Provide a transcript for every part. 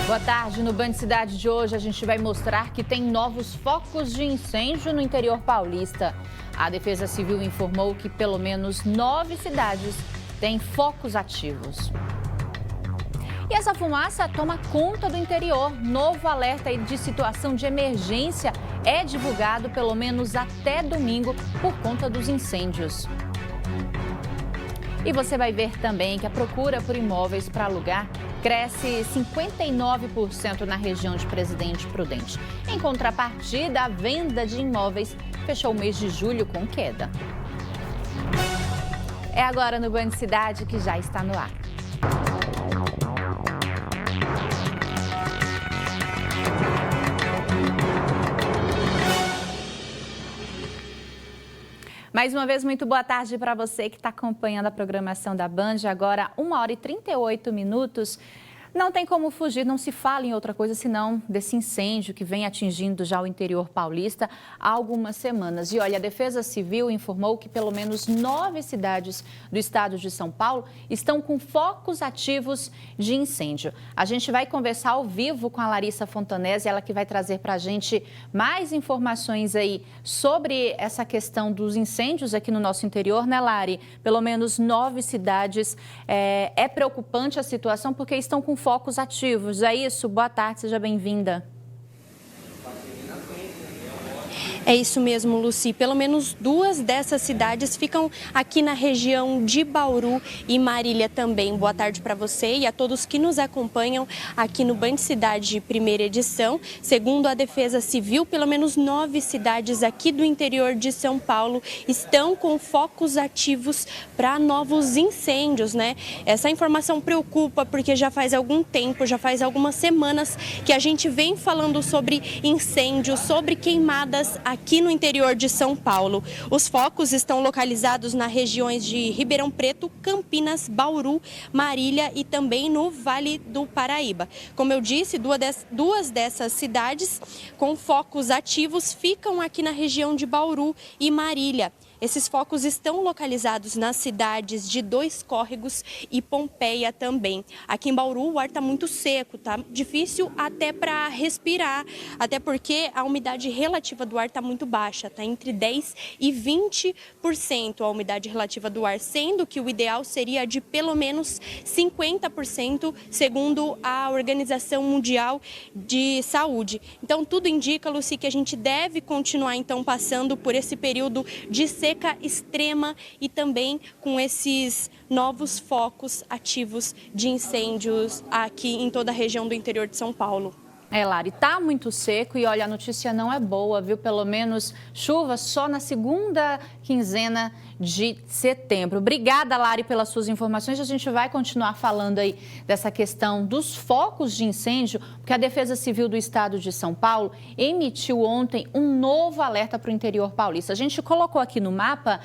Boa tarde. No Band Cidade de hoje, a gente vai mostrar que tem novos focos de incêndio no interior paulista. A Defesa Civil informou que pelo menos 9 cidades têm focos ativos. E essa fumaça toma conta do interior. Novo alerta de situação de emergência é divulgado pelo menos até domingo por conta dos incêndios. E você vai ver também que a procura por imóveis para alugar cresce 59% na região de Presidente Prudente. Em contrapartida, a venda de imóveis fechou o mês de julho com queda. É agora no Band Cidade que já está no ar. Mais uma vez, muito boa tarde para você que está acompanhando a programação da Band. Agora, 1h38. Não tem como fugir, não se fala em outra coisa senão desse incêndio que vem atingindo já o interior paulista há algumas semanas. E olha, a Defesa Civil informou que pelo menos 9 cidades do estado de São Paulo estão com focos ativos de incêndio. A gente vai conversar ao vivo com a Larissa Fontanese, ela que vai trazer para a gente mais informações aí sobre essa questão dos incêndios aqui no nosso interior, né, Lari? Pelo menos 9 cidades. É preocupante a situação porque estão com focos ativos. É isso? Boa tarde, seja bem-vinda. É isso mesmo, Luci. Pelo menos 2 dessas cidades ficam aqui na região de Bauru e Marília também. Boa tarde para você e a todos que nos acompanham aqui no Band Cidade primeira edição. Segundo a Defesa Civil, pelo menos 9 cidades aqui do interior de São Paulo estão com focos ativos para novos incêndios, né? Essa informação preocupa porque já faz algum tempo, já faz algumas semanas que a gente vem falando sobre incêndios, sobre queimadas aqui no interior de São Paulo. Os focos estão localizados nas regiões de Ribeirão Preto, Campinas, Bauru, Marília e também no Vale do Paraíba. Como eu disse, 2 dessas cidades com focos ativos ficam aqui na região de Bauru e Marília. Esses focos estão localizados nas cidades de Dois Córregos e Pompeia também. Aqui em Bauru o ar está muito seco, tá difícil até para respirar, até porque a umidade relativa do ar está muito baixa, está entre 10% e 20% a umidade relativa do ar, sendo que o ideal seria de pelo menos 50%, segundo a Organização Mundial de Saúde. Então tudo indica, Luci, que a gente deve continuar então passando por esse período de seca extrema e também com esses novos focos ativos de incêndios aqui em toda a região do interior de São Paulo. Lari, tá muito seco e olha, a notícia não é boa, viu? Pelo menos chuva só na segunda quinzena de setembro. Obrigada, Lari, pelas suas informações. A gente vai continuar falando aí dessa questão dos focos de incêndio, porque a Defesa Civil do Estado de São Paulo emitiu ontem um novo alerta para o interior paulista. A gente colocou aqui no mapa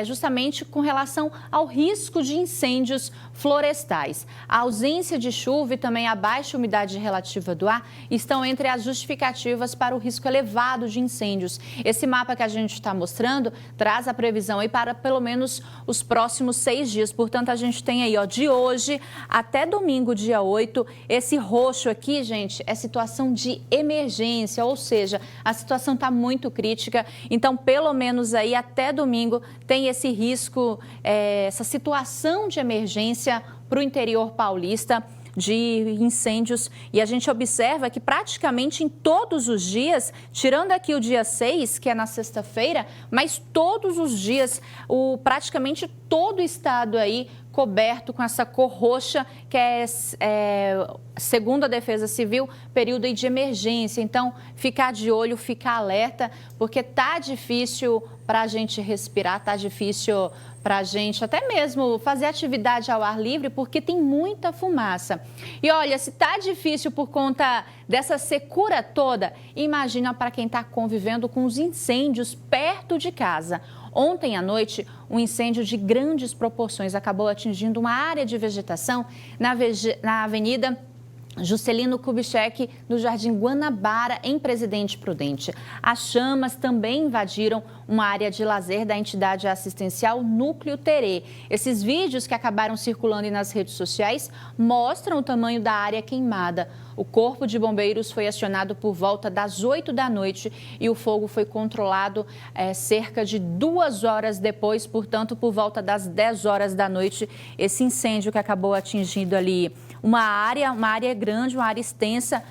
justamente com relação ao risco de incêndios florestais. A ausência de chuva e também a baixa umidade relativa do ar estão entre as justificativas para o risco elevado de incêndios. Esse mapa que a gente está mostrando traz a previsão aí para pelo menos os próximos 6 dias. Portanto, a gente tem aí, de hoje até domingo, dia 8, esse roxo aqui, gente, é situação de emergência, ou seja, a situação está muito crítica. Então, pelo menos aí até domingo tem esse risco, essa situação de emergência para o interior paulista de incêndios, e a gente observa que praticamente em todos os dias, tirando aqui o dia 6, que é na sexta-feira, mas todos os dias, praticamente todo o estado aí coberto com essa cor roxa, que segundo a Defesa Civil, período de emergência. Então, ficar de olho, ficar alerta, porque tá difícil para a gente respirar, tá difícil para a gente até mesmo fazer atividade ao ar livre, porque tem muita fumaça. E olha, se tá difícil por conta dessa secura toda, imagina para quem está convivendo com os incêndios perto de casa. Ontem à noite, um incêndio de grandes proporções acabou atingindo uma área de vegetação na Avenida Juscelino Kubitschek, no Jardim Guanabara, em Presidente Prudente. As chamas também invadiram uma área de lazer da entidade assistencial Núcleo Terê. Esses vídeos que acabaram circulando nas redes sociais mostram o tamanho da área queimada. O Corpo de Bombeiros foi acionado por volta das 8 da noite e o fogo foi controlado cerca de 2 horas depois, portanto, por volta das 10 horas da noite, esse incêndio que acabou atingindo ali uma área grande, uma área extensa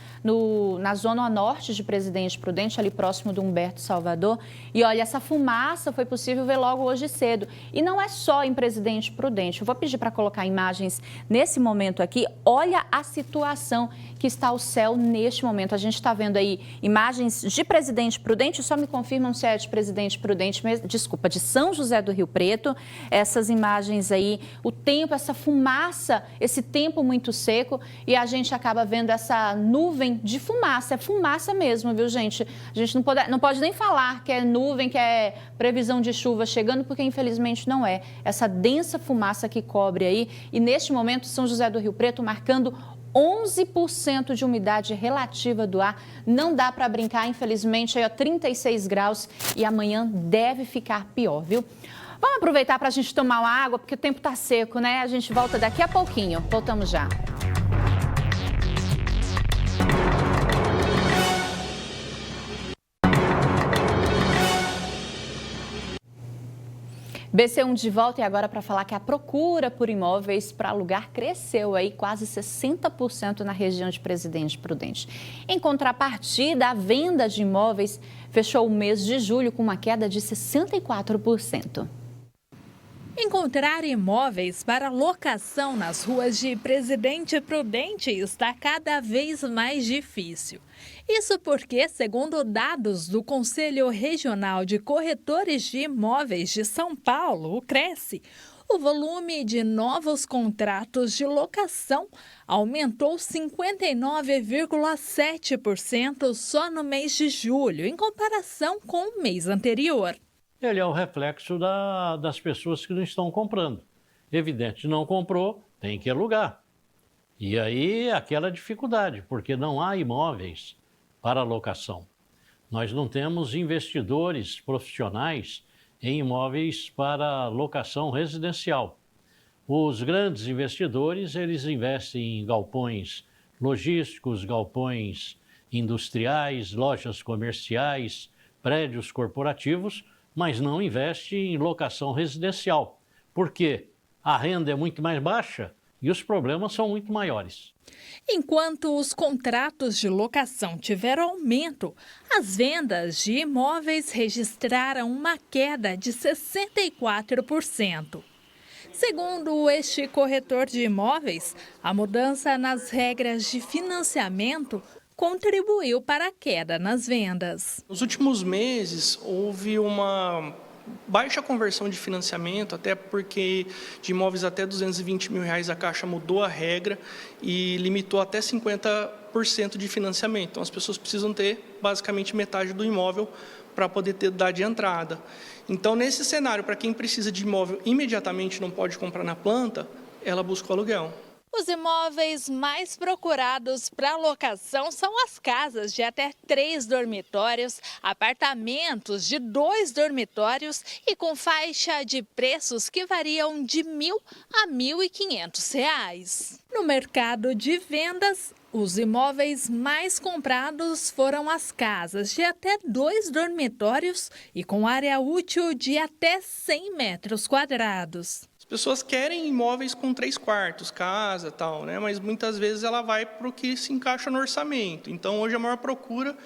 na zona norte de Presidente Prudente, ali próximo do Humberto Salvador. E olha, essa fumaça foi possível ver logo hoje cedo. E não é só em Presidente Prudente. Eu vou pedir para colocar imagens nesse momento aqui. Olha a situação que está o céu neste momento. A gente está vendo aí imagens de Presidente Prudente, só me confirmam se é de Presidente Prudente, desculpa, de São José do Rio Preto. Essas imagens aí, o tempo, essa fumaça, esse tempo muito seco, e a gente acaba vendo essa nuvem de fumaça. É fumaça mesmo, viu, gente? A gente não pode nem falar que é nuvem, que é previsão de chuva chegando, porque infelizmente não é. Essa densa fumaça que cobre aí, e neste momento São José do Rio Preto marcando 11% de umidade relativa do ar. Não dá para brincar, infelizmente, aí 36 graus, e amanhã deve ficar pior, viu? Vamos aproveitar para a gente tomar uma água, porque o tempo está seco, né? A gente volta daqui a pouquinho. Voltamos já. BC1 de volta, e agora para falar que a procura por imóveis para alugar cresceu aí quase 60% na região de Presidente Prudente. Em contrapartida, a venda de imóveis fechou o mês de julho com uma queda de 64%. Encontrar imóveis para locação nas ruas de Presidente Prudente está cada vez mais difícil. Isso porque, segundo dados do Conselho Regional de Corretores de Imóveis de São Paulo, o CRECI, o volume de novos contratos de locação aumentou 59,7% só no mês de julho, em comparação com o mês anterior. Ele é o reflexo das pessoas que não estão comprando. Evidente, não comprou, tem que alugar. E aí aquela dificuldade, porque não há imóveis para locação. Nós não temos investidores profissionais em imóveis para locação residencial. Os grandes investidores, eles investem em galpões logísticos, galpões industriais, lojas comerciais, prédios corporativos, mas não investe em locação residencial, porque a renda é muito mais baixa e os problemas são muito maiores. Enquanto os contratos de locação tiveram aumento, as vendas de imóveis registraram uma queda de 64%. Segundo este corretor de imóveis, a mudança nas regras de financiamento contribuiu para a queda nas vendas. Nos últimos meses, houve uma baixa conversão de financiamento, até porque de imóveis até R$220 mil a Caixa mudou a regra e limitou até 50% de financiamento. Então, as pessoas precisam ter basicamente metade do imóvel para poder dar de entrada. Então, nesse cenário, para quem precisa de imóvel imediatamente, não pode comprar na planta, ela busca o aluguel. Os imóveis mais procurados para locação são as casas de até 3 dormitórios, apartamentos de 2 dormitórios e com faixa de preços que variam de R$1.000 a R$1.500. No mercado de vendas, os imóveis mais comprados foram as casas de até 2 dormitórios e com área útil de até 100 metros quadrados. As pessoas querem imóveis com 3 quartos, casa, tal, né? Mas muitas vezes ela vai para o que se encaixa no orçamento. Então, hoje a maior procura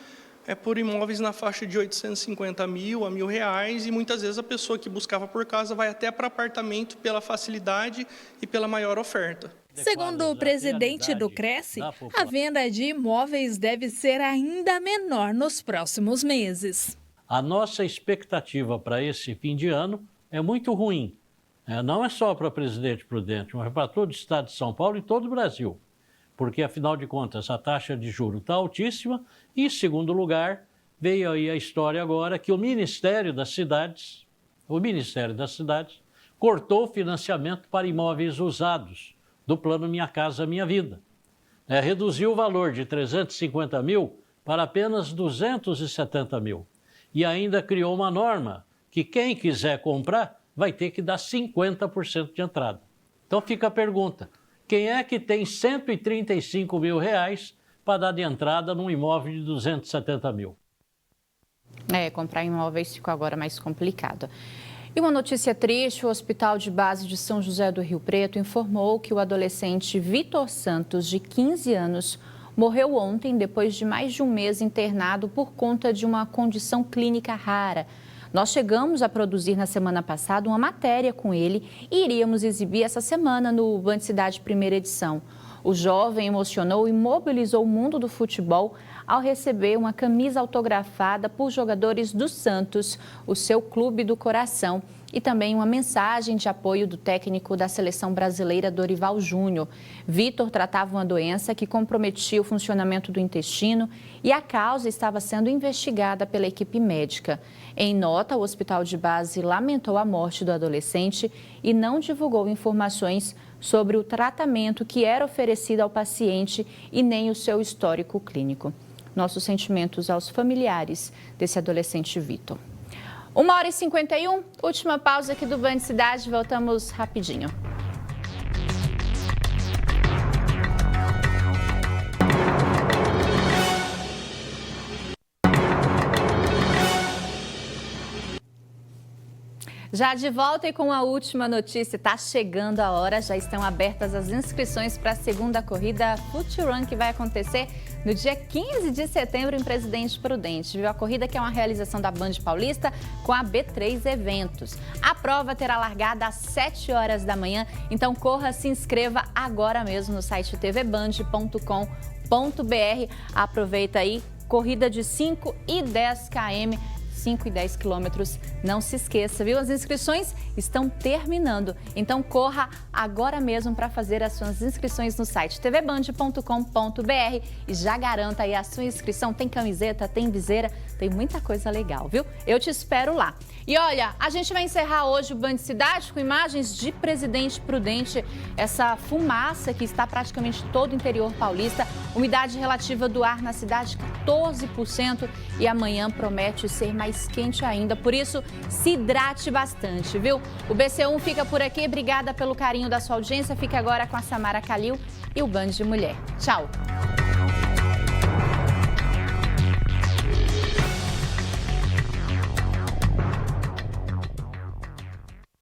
é por imóveis na faixa de R$850 mil a R$1.000, e muitas vezes a pessoa que buscava por casa vai até para apartamento pela facilidade e pela maior oferta. Segundo o presidente do CRECI, a venda de imóveis deve ser ainda menor nos próximos meses. A nossa expectativa para esse fim de ano é muito ruim. Não é só para Presidente Prudente, mas para todo o estado de São Paulo e todo o Brasil. Porque, afinal de contas, a taxa de juros está altíssima. E, em segundo lugar, veio aí a história agora que o Ministério das Cidades cortou o financiamento para imóveis usados do plano Minha Casa Minha Vida. reduziu o valor de 350 mil para apenas 270 mil. E ainda criou uma norma que quem quiser comprar vai ter que dar 50% de entrada. Então fica a pergunta, quem é que tem 135 mil reais para dar de entrada num imóvel de 270 mil? Comprar imóveis ficou agora mais complicado. E uma notícia triste, o Hospital de Base de São José do Rio Preto informou que o adolescente Vitor Santos, de 15 anos, morreu ontem depois de mais de um mês internado por conta de uma condição clínica rara. Nós chegamos a produzir na semana passada uma matéria com ele e iríamos exibir essa semana no Band Cidade Primeira Edição. O jovem emocionou e mobilizou o mundo do futebol ao receber uma camisa autografada por jogadores do Santos, o seu clube do coração, e também uma mensagem de apoio do técnico da seleção brasileira, Dorival Júnior. Vitor tratava uma doença que comprometia o funcionamento do intestino e a causa estava sendo investigada pela equipe médica. Em nota, o Hospital de Base lamentou a morte do adolescente e não divulgou informações sobre o tratamento que era oferecido ao paciente e nem o seu histórico clínico. Nossos sentimentos aos familiares desse adolescente Vitor. 1h51, última pausa aqui do Band Cidade, voltamos rapidinho. Já de volta e com a última notícia, está chegando a hora, já estão abertas as inscrições para a segunda corrida Futurun, que vai acontecer no dia 15 de setembro em Presidente Prudente. Viu? A corrida que é uma realização da Band Paulista com a B3 Eventos. A prova terá largada às 7 horas da manhã, então corra, se inscreva agora mesmo no site tvband.com.br. Aproveita aí, corrida de 5 e 10 km. 5 e 10 quilômetros, não se esqueça, viu? As inscrições estão terminando, então corra agora mesmo para fazer as suas inscrições no site tvband.com.br e já garanta aí a sua inscrição. Tem camiseta, tem viseira, tem muita coisa legal, viu? Eu te espero lá. E olha, a gente vai encerrar hoje o Band Cidade com imagens de Presidente Prudente, essa fumaça que está praticamente todo o interior paulista, umidade relativa do ar na cidade 14% e amanhã promete ser mais quente ainda, por isso se hidrate bastante, viu? O BC1 fica por aqui, obrigada pelo carinho da sua audiência, fique agora com a Samara Calil e o Band de Mulher. Tchau!